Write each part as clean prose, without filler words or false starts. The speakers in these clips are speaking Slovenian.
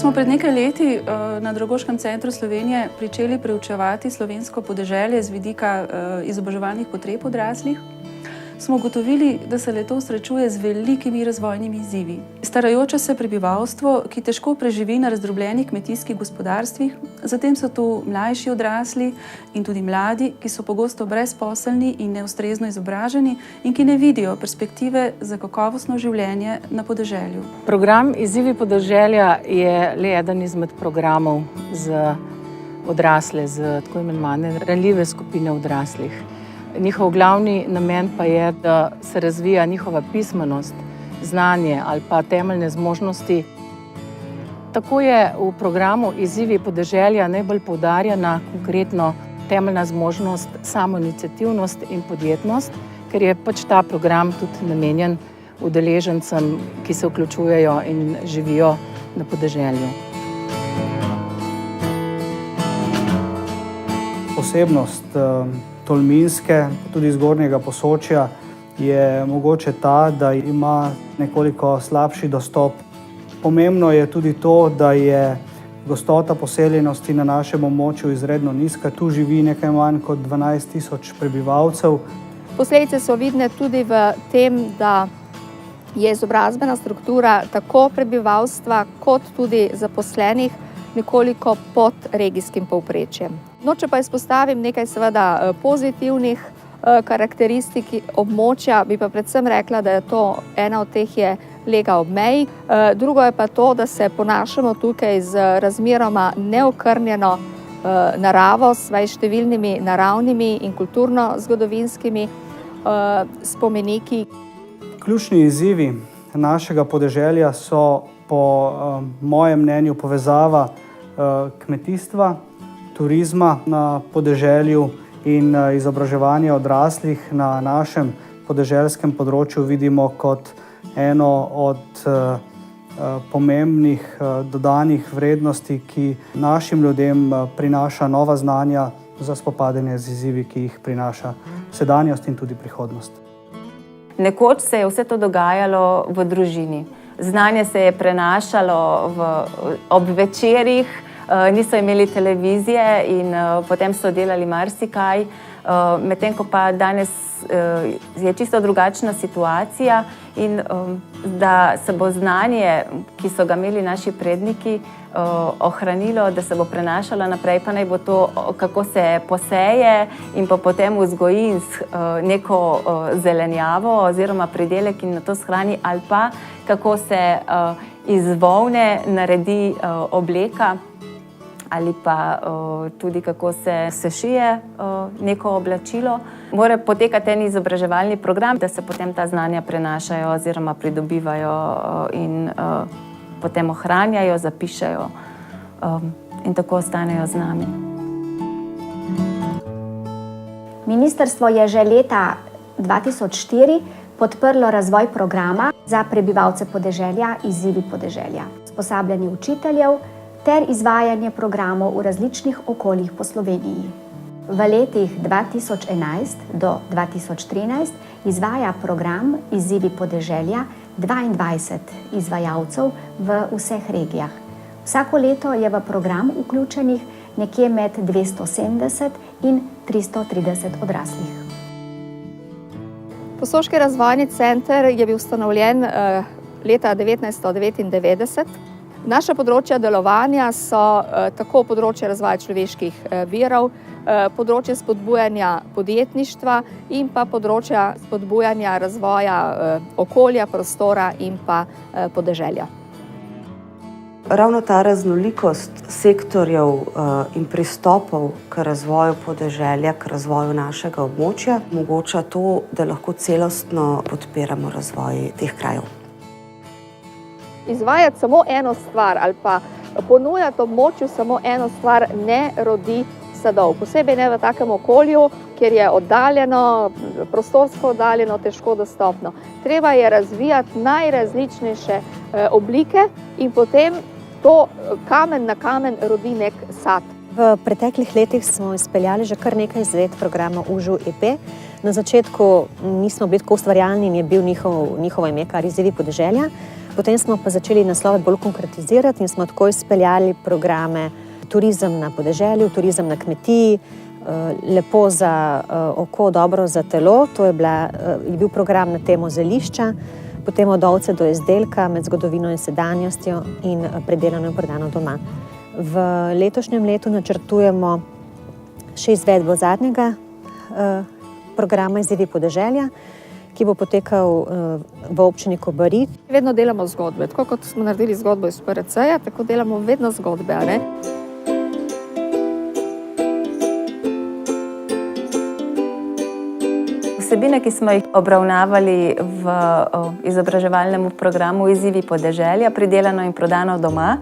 smo pred nekaj leti na Dragoškem centru Slovenije pričeli preučevati slovensko podeželje z vidika izobraževalnih potreb odraslih, smo ugotovili, da se le-to srečuje z velikimi razvojnimi izzivi. Starajoče se prebivalstvo, ki težko preživi na razdrobljenih kmetijskih gospodarstvih, zatem so tu mlajši odrasli in tudi mladi, ki so pogosto brezposelni in neustrezno izobraženi in ki ne vidijo perspektive za kakovostno življenje na podeželju. Program Izzivi podeželja je le eden izmed programov za odrasle, za tako imenovane ranljive skupine odraslih. Njihov glavni namen pa je, da se razvija njihova pismenost, znanje ali pa temeljne zmožnosti. Tako je v programu Izzivi podeželja najbolj poudarjena konkretno temeljna zmožnost, samoiniciativnost in podjetnost, ker je pač ta program tudi namenjen udeležencem, ki se vključujejo in živijo na podeželju. Posebnost Tolminske, tudi Zgornjega Posočja, je mogoče ta, da ima nekoliko slabši dostop. Pomembno je tudi to, da je gostota poseljenosti na našem območju izredno nizka. Tu živi nekaj manj kot 12 tisoč prebivalcev. Posledice so vidne tudi v tem, da je izobrazbena struktura tako prebivalstva kot tudi zaposlenih nekoliko pod regijskim povprečjem. No, če pa izpostavim nekaj seveda pozitivnih karakteristik območja, bi pa predvsem rekla, da je to ena od teh je lega ob meji. Drugo je pa to, da se ponašamo tukaj z razmeroma neokrnjeno naravo, s številnimi naravnimi in kulturno-zgodovinskimi spomeniki. Ključni izzivi našega podeželja so po mojem mnenju povezava kmetijstva, turizma na podeželju in izobraževanja odraslih na našem podeželskem področju vidimo kot eno od pomembnih dodanih vrednosti, ki našim ljudem prinaša nova znanja za spopadanje z izzivi, ki jih prinaša sedanjost in tudi prihodnost. Nekoč se je vse to dogajalo v družini. Znanje se je prenašalo ob večerih, niso imeli televizije in potem so delali marsikaj, medtem ko pa danes je čisto drugačna situacija in da se bo znanje, ki so ga imeli naši predniki, ohranilo, da se bo prenašalo naprej, pa naj bo to, kako se poseje in pa potem vzgoji neko zelenjavo oziroma pridelek in na to shrani, ali pa kako se iz volne naredi obleka, ali pa tudi kako se šije neko oblačilo. Mora potekati en izobraževalni program, da se potem ta znanja prenašajo oziroma pridobivajo in potem ohranjajo, zapišejo in tako ostanejo z nami. Ministrstvo je že leta 2004 podprlo razvoj programa za prebivalce podeželja Izzivi podeželja, usposabljanje učiteljev ter izvajanje programov v različnih okoljih po Sloveniji. V letih 2011 do 2013 izvaja program Izzivi podeželja 22 izvajalcev v vseh regijah. Vsako leto je v program vključenih nekje med 270 in 330 odraslih. Posoški razvojni center je bil ustanovljen leta 1999. Naša področja delovanja so tako področje razvoja človeških virov, področje spodbujanja podjetništva in pa področja spodbujanja razvoja okolja, prostora in pa podeželja. Ravno ta raznolikost sektorjev in pristopov k razvoju podeželja, k razvoju našega območja, omogoča to, da lahko celostno podpiramo razvoj teh krajev. Izvajati samo eno stvar ali pa ponujati območju samo eno stvar ne rodi sadov. Posebej ne v takem okolju, kjer je oddaljeno, prostorsko oddaljeno, težko dostopno. Treba je razvijati najrazličnejše oblike in potem to kamen na kamen rodi nek sad. V preteklih letih smo izpeljali že kar nekaj izvedb programa UŽU-EP. Na začetku nismo bili tako ustvarjalni in je bil njihovo ime kar Izzivi podeželja, Potem smo pa začeli naslove bolj konkretizirati in smo tako izpeljali programe turizem na podeželju, turizem na kmetiji, lepo za oko, dobro za telo. To je bil program na temo zelišča, potem od ovce do izdelka, med zgodovino in sedanjostjo in predelano in prodano doma. V letošnjem letu načrtujemo še izvedbo zadnjega programa Izzivi podeželja, ki bo potekal v občini Kobarid. Vedno delamo zgodbe, tako kot smo naredili zgodbo iz PRC-ja, tako delamo vedno zgodbe, a ne? Vsebine, ki smo jih obravnavali v izobraževalnem programu Izzivi podeželja, pridelano in prodano doma,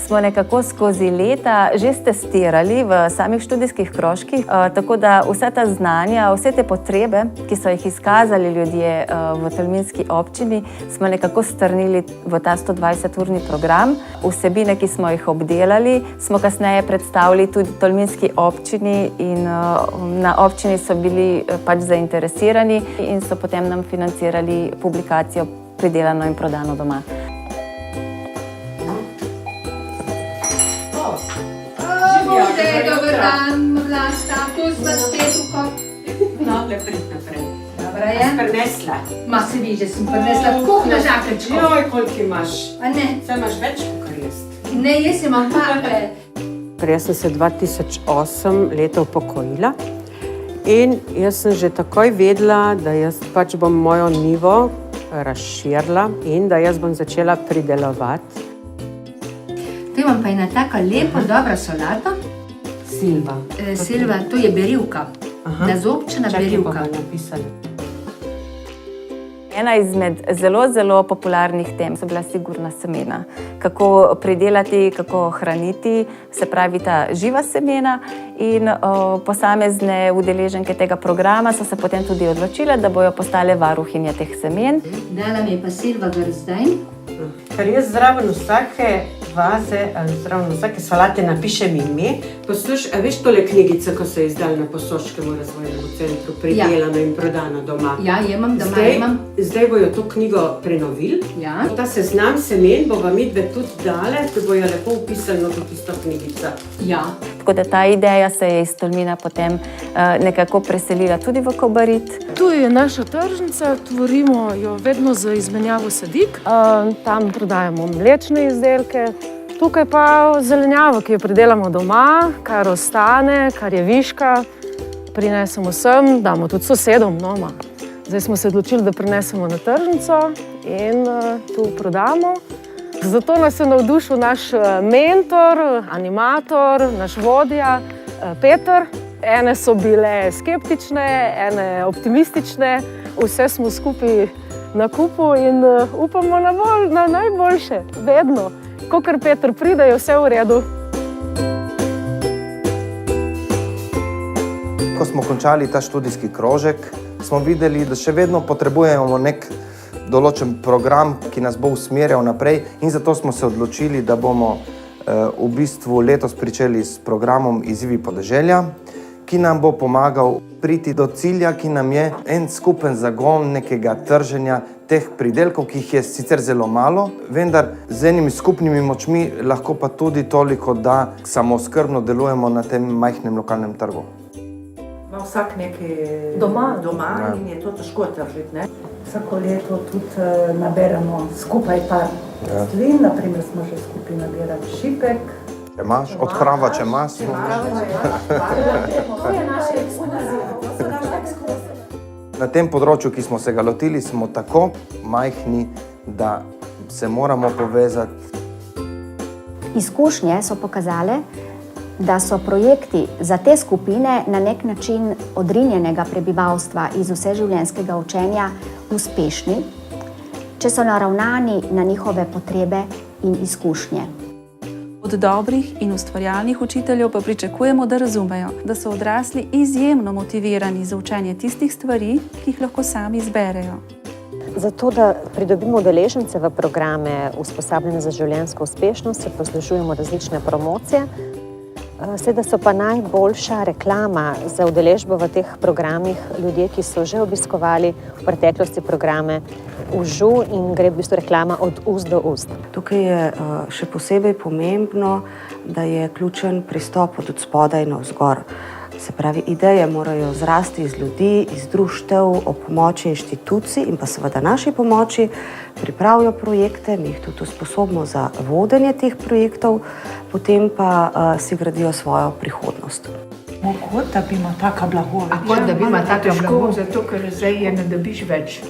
smo nekako skozi leta že testirali v samih študijskih krožkih, tako da vse ta znanja, vse te potrebe, ki so jih izkazali ljudje v tolminski občini, smo nekako strnili v ta 120-urni program. Vsebine, ki smo jih obdelali, smo kasneje predstavili tudi tolminski občini in na občini so bili pač zainteresirani in so potem nam financirali publikacijo Pridelano in prodano doma. Dober dan, morda status v stetuko. No, naprej. Dobra je? Prinesla. Ma se vi, že sem prinesla tako na žaklečko. Joj, koliko imaš? A ne? Saj imaš več, kot jaz. Ne, jaz imam pape. Jaz sem se 2008 leta upokojila in jaz sem že takoj vedela, da jaz pač bom mojo njivo razširila in da jaz bom začela pridelovati. Tu imam pa ena taka lepa, dobra solata. Silva. Silva, to je berivka. Nazobčena berivka. Čakaj, pa napisali. Ena izmed zelo, zelo popularnih tem so bila sigurna semena. Kako pridelati, kako hraniti, se pravi ta živa semena. In posamezne udeleženke tega programa so se potem tudi odločile, da bojo postale varuhinje teh semen. Dala mi je pa Silva Grzdajn. Ker jaz zraven vsake vaze, zraven vsake solate napišem ime. Poslušaj, a veš tole knjigice, ko so izdali na Posoškem razvojnem centru, Pridelano in prodano doma? Ja, imam doma, imam. Zdaj bojo to knjigo prenovili. Ja. Ta seznam semen bova midve tudi dale, da bojo lepo upisano tudi tisto knjigico. Ja. Tako da ta ideja se je iz Tolmina potem nekako preselila tudi v Kobarid. Tu je naša tržnica, tvorimo jo vedno za izmenjavo sadik. Tam prodajamo mlečne izdelke. Tukaj pa zelenjavo, ki jo pridelamo doma, kar ostane, kar je viška. Prinesemo sem, damo tudi sosedom doma. Zdaj smo se odločili, da prinesemo na tržnico in tu prodamo. Zato nas je navdušil naš mentor, animator, naš vodja Peter. Ene so bile skeptične, ene optimistične, vse smo skupaj na kupu in upamo na najboljše, vedno. Kakor Peter pride, je vse v redu. Ko smo končali ta študijski krožek, smo videli, da še vedno potrebujemo nek določen program, ki nas bo usmerjal naprej, in zato smo se odločili, da bomo v bistvu letos pričeli s programom Izzivi podeželja, ki nam bo pomagal priti do cilja, ki nam je en skupen zagon nekega trženja teh pridelkov, ki jih je sicer zelo malo, vendar z enimi skupnimi močmi lahko pa tudi toliko, da samoskrbno delujemo na tem majhnem lokalnem trgu. Vsak nekaj doma in je to težko tržiti, ne? Vsako leto tudi naberemo skupaj par rastlin, naprimer smo že skupaj nabirali šipek. Če imaš, od hrava, če imaš. Na tem področju, ki smo se ga lotili, smo tako majhni, da se moramo povezati. Izkušnje so pokazale, da so projekti za te skupine na nek način odrinjenega prebivalstva iz vseživljenjskega učenja uspešni, če so naravnani na njihove potrebe in izkušnje. Od dobrih in ustvarjalnih učiteljev pa pričakujemo, da razumejo, da so odrasli izjemno motivirani za učenje tistih stvari, ki jih lahko sami izberejo. Zato, da pridobimo udeležence v programe usposabljanja za življenjsko uspešnost, se poslužujemo različne promocije. Seveda so pa najboljša reklama za udeležbo v teh programih ljudje, ki so že obiskovali v preteklosti programe užu in gre v bistvu reklama od ust do ust. Tukaj je še posebej pomembno, da je ključen pristop od spodaj navzgor. Se pravi, ideje morajo zrasti iz ljudi, iz društev, ob pomoči inštitucij in pa seveda naši pomoči, pripravijo projekte, mi jih tudi usposobimo za vodenje teh projektov, potem pa si gradijo svojo prihodnost. Kot da bi ima taka blagoveča. Kot da bi ima taka blagoveča, zato ker zdaj je ne dobiš več.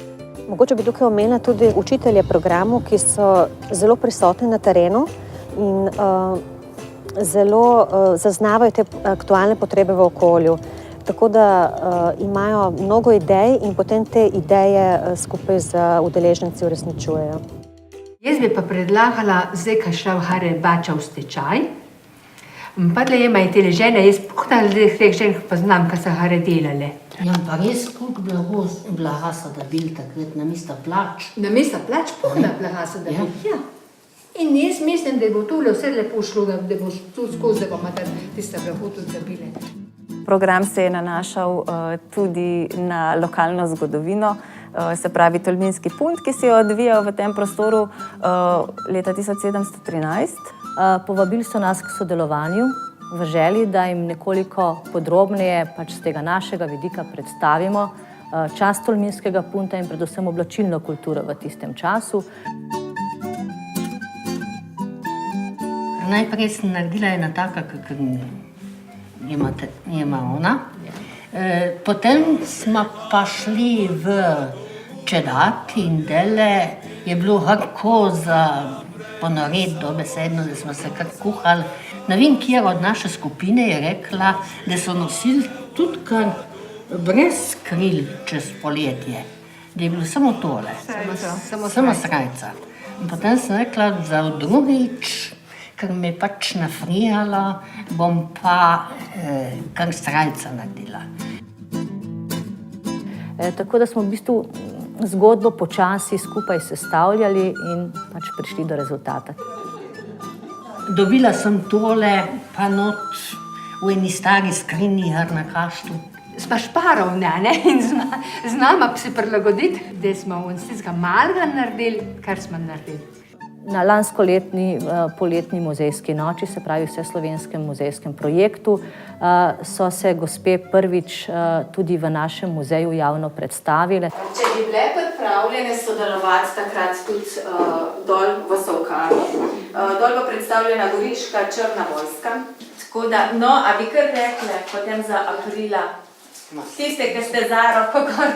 Mogoče bi tukaj omenila tudi učitelje programov, ki so zelo prisotni na terenu in zelo zaznavajo te aktualne potrebe v okolju. Tako da imajo mnogo idej in potem te ideje skupaj z udeleženci uresničujejo. Jaz bi pa predlagala, zdaj, ko šel Hare Bača v stečaj, pa tle imajo tele žene, jaz puhna teh žen poznam, ko so Hare delale. Ja, pa res, koliko blaga so dobili takrat, namesto plač. Namesto plač puhna blaga so dobili, ja. In jaz mislim, da bo tole vse lepo šlo, da bo tu skozi, da bomo tiste blago tudi dobili. Program se je nanašal tudi na lokalno zgodovino, se pravi Tolminski punt, ki se je odvijal v tem prostoru leta 1713. Povabili so nas k sodelovanju v želji, da jim nekoliko podrobneje pač z tega našega vidika predstavimo čas Tolminskega punta in predvsem oblačilno kulturo v tistem času. Najprej sem naredila ena taka, kakor ima ona. Potem smo pa šli v čedat in dele je bilo hardko za ponoreti dobesedno, da smo se kar kuhali. Ne vem, kjer od naše skupine je rekla, da so nosili tudi kar brez kril čez poletje. Da je bilo samo tole, samo srajca. In potem sem rekla, za drugič, ker me je pač nafrijalo, bom pa kar srajca naredila. Tako da smo v bistvu zgodbo počasi skupaj sestavljali in pač prišli do rezultata. Dobila sem tole pa not v eni stari skrinji na kaštu. Smo šparovne, ne? In znamo se prilagoditi, da smo v tistega malega naredili, kar smo naredili. Na lanskoletni poletni muzejski noči, se pravi vseslovenskem muzejskem projektu, so se gospe prvič tudi v našem muzeju javno predstavile. Če bi bile pripravljene sodelovati takrat tudi dol v Solkanu, dol bo predstavljena goriška Črna vojska. Tako da, no, a bi kar rekle potem za aprila, tiste, ki ste za roko gor?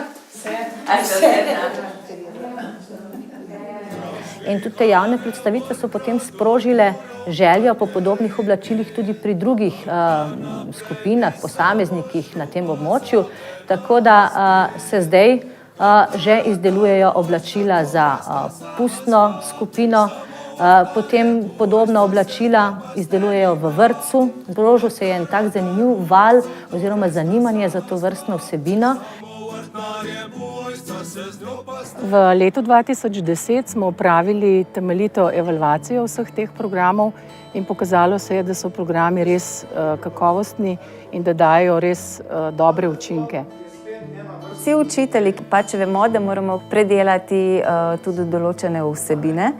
In tudi te javne predstavitve so potem sprožile željo po podobnih oblačilih tudi pri drugih skupinah, posameznikih na tem območju, tako da se zdaj že izdelujejo oblačila za pustno skupino, potem podobna oblačila izdelujejo v vrtcu. Sprožil se je en tak zanimiv val oziroma zanimanje za to vrstno vsebino. V letu 2010 smo opravili temeljito evalvacijo vseh teh programov in pokazalo se je, da so programi res kakovostni in da dajo res dobre učinke. Vsi učitelji pač vemo, da moramo predelati tudi določene vsebine,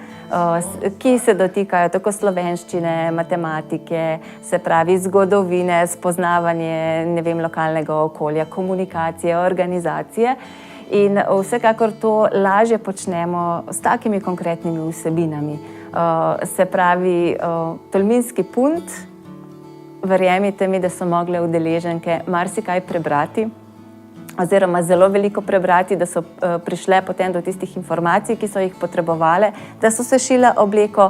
ki se dotikajo tako slovenščine, matematike, se pravi zgodovine, spoznavanje, ne vem, lokalnega okolja, komunikacije, organizacije. In vsekakor to lažje počnemo s takimi konkretnimi vsebinami. Se pravi, Tolminski punt, verjemite mi, da so mogle udeleženke marsikaj prebrati, oziroma zelo veliko prebrati, da so prišle potem do tistih informacij, ki so jih potrebovale, da so se šile obleko.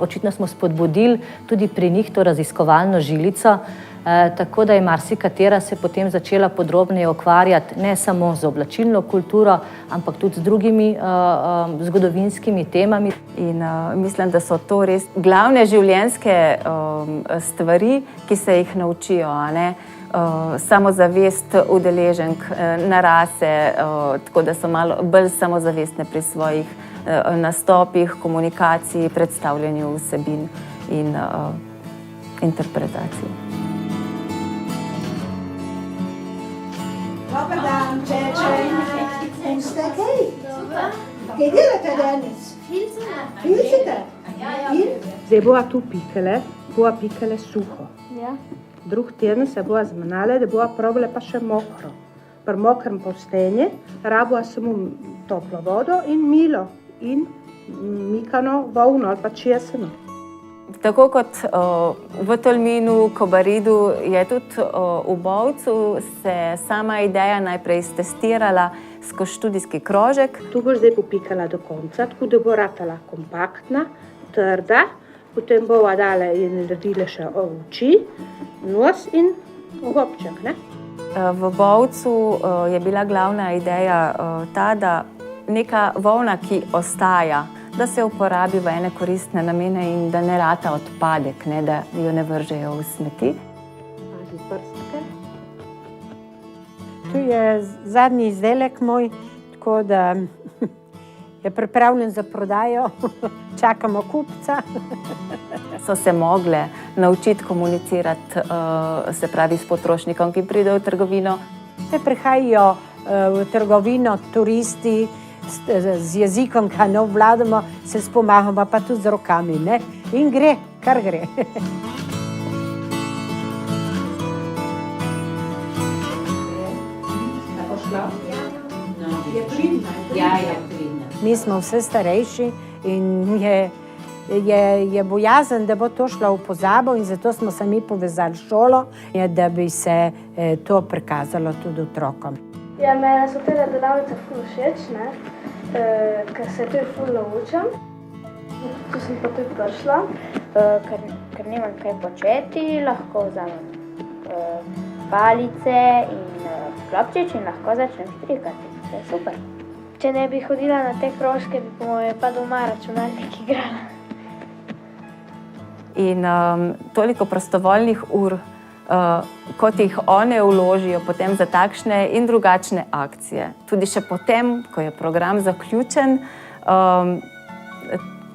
Očitno smo spodbudili tudi pri njih to raziskovalno žilico, tako da je marsikatera se potem začela podrobneje ukvarjati ne samo z oblačilno kulturo, ampak tudi z drugimi zgodovinskimi temami. In mislim, da so to res glavne življenjske stvari, ki se jih naučijo, ne? Samozavest udeleženk narase, tako da so malo bolj samozavestne pri svojih nastopih, komunikaciji, predstavljanju vsebin in interpretaciji. Dobar dan, Čeče. In ste kaj? Kaj delate danes? Filcite? Zdaj bova tu pikale suho. Ja. Drug teden se bova zmenale, da bova probale pa še mokro. Pri mokrem postenje rabova samo toplo vodo in milo in mikano volno ali pa česeno. Tako kot v Tolminu, Kobaridu, je tudi v Bovcu se sama ideja najprej stestirala skozi študijski krožek. Tu boš zdaj popikala do konca, tako da bo ratala kompaktna, trda, potem bova dala in naredila še oči, nos in ogobček, ne? V Bovcu je bila glavna ideja ta, da neka volna, ki ostaja, da se uporabi v ene koristne namene in da ne rata odpadek, ne, da jo ne vržejo v smeti. Pazi prstke. Tu je zadnji izdelek moj, tako da je pripravljen za prodajo. Čakamo kupca. So se mogle naučiti komunicirati, se pravi, s potrošnikom, ki pride v trgovino. Se prihajajo v trgovino turisti z jezikom, ki ne obvladamo, se spomagamo pa tudi z rokami, ne? In gre, kar gre. Mi smo vse starejši in je bojazen, da bo to šlo v pozabo in zato smo se mi povezali s šolo, da bi se to prikazalo tudi otrokom. Ja, mene so te delavnice ful všeč, ne, ker se tu ful naučim. Tu sem pa tudi prišla, ker nimam kaj početi, lahko vzamem palice in klopčič in lahko začnem štrikati. To je super. Če ne bi hodila na te krožke, bi po moje pa doma računalnik igrala. In toliko prostovoljnih ur, kot jih one vložijo potem za takšne in drugačne akcije. Tudi še potem, ko je program zaključen,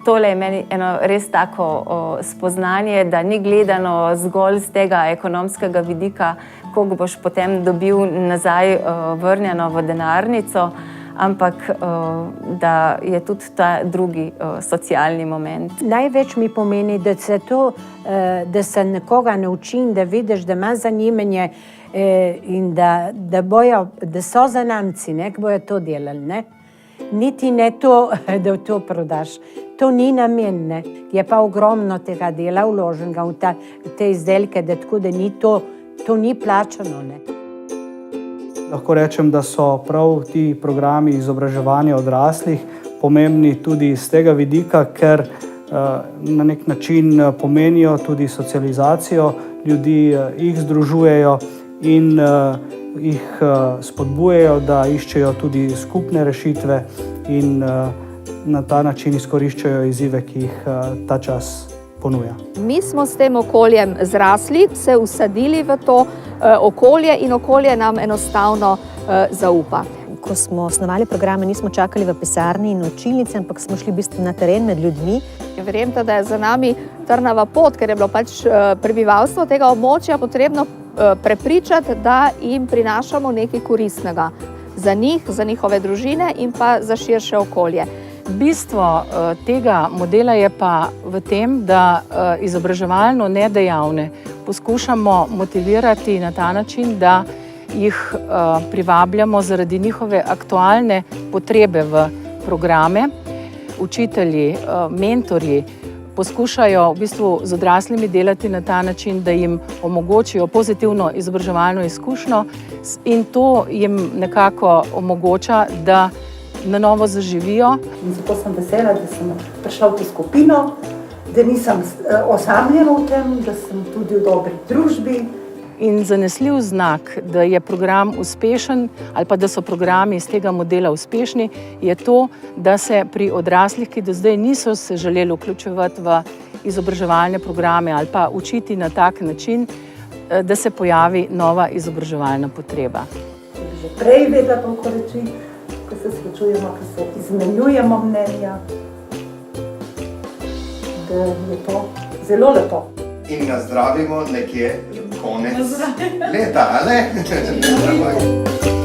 tole je meni eno res tako spoznanje, da ni gledano zgolj z tega ekonomskega vidika, koliko boš potem dobil nazaj vrnjeno v denarnico, ampak da je tudi ta drugi socialni moment. Največ mi pomeni, da se nekoga naučim, da vidiš, da ima zanimanje in da so zanamci, ki bojo to delali, ne? Niti ne to, da to prodaš. To ni namen, ne? Je pa ogromno tega dela vloženega v te izdelke, da tako, da ni to ni plačano, ne? Lahko rečem, da so prav ti programi izobraževanja odraslih pomembni tudi iz tega vidika, ker na nek način pomenijo tudi socializacijo ljudi, jih združujejo in jih spodbujajo, da iščejo tudi skupne rešitve in na ta način izkoriščajo izzive, ki jih ta čas ponuja. Mi smo s tem okoljem zrasli, se usadili v to okolje in okolje nam enostavno zaupa. Ko smo osnovali programe, nismo čakali v pisarni in učilnici, ampak smo šli v bistvu na teren med ljudmi. Verjemite, da je za nami trnava pot, ker je bilo pač prebivalstvo tega območja potrebno prepričati, da jim prinašamo nekaj koristnega za njih, za njihove družine in pa za širše okolje. Bistvo tega modela je pa v tem, da izobraževalno nedejavne poskušamo motivirati na ta način, da jih privabljamo zaradi njihove aktualne potrebe v programe. Učitelji, mentorji poskušajo v bistvu z odraslimi delati na ta način, da jim omogočijo pozitivno izobraževalno izkušnjo in to jim nekako omogoča, da na novo zaživijo. In zato sem vesela, da sem prišla v to skupino, da nisem osamljena v tem, da sem tudi v dobri družbi. In zanesljiv znak, da je program uspešen ali pa da so programi iz tega modela uspešni, je to, da se pri odraslih, ki do zdaj niso se želeli vključevati v izobraževalne programe ali pa učiti na tak način, da se pojavi nova izobraževalna potreba. Že prej vedela toliko reči, ko se srečujemo, ko se izmenjujemo mnenja, da je to zelo lepo. In nazdravimo nekje konec leta, ali ne?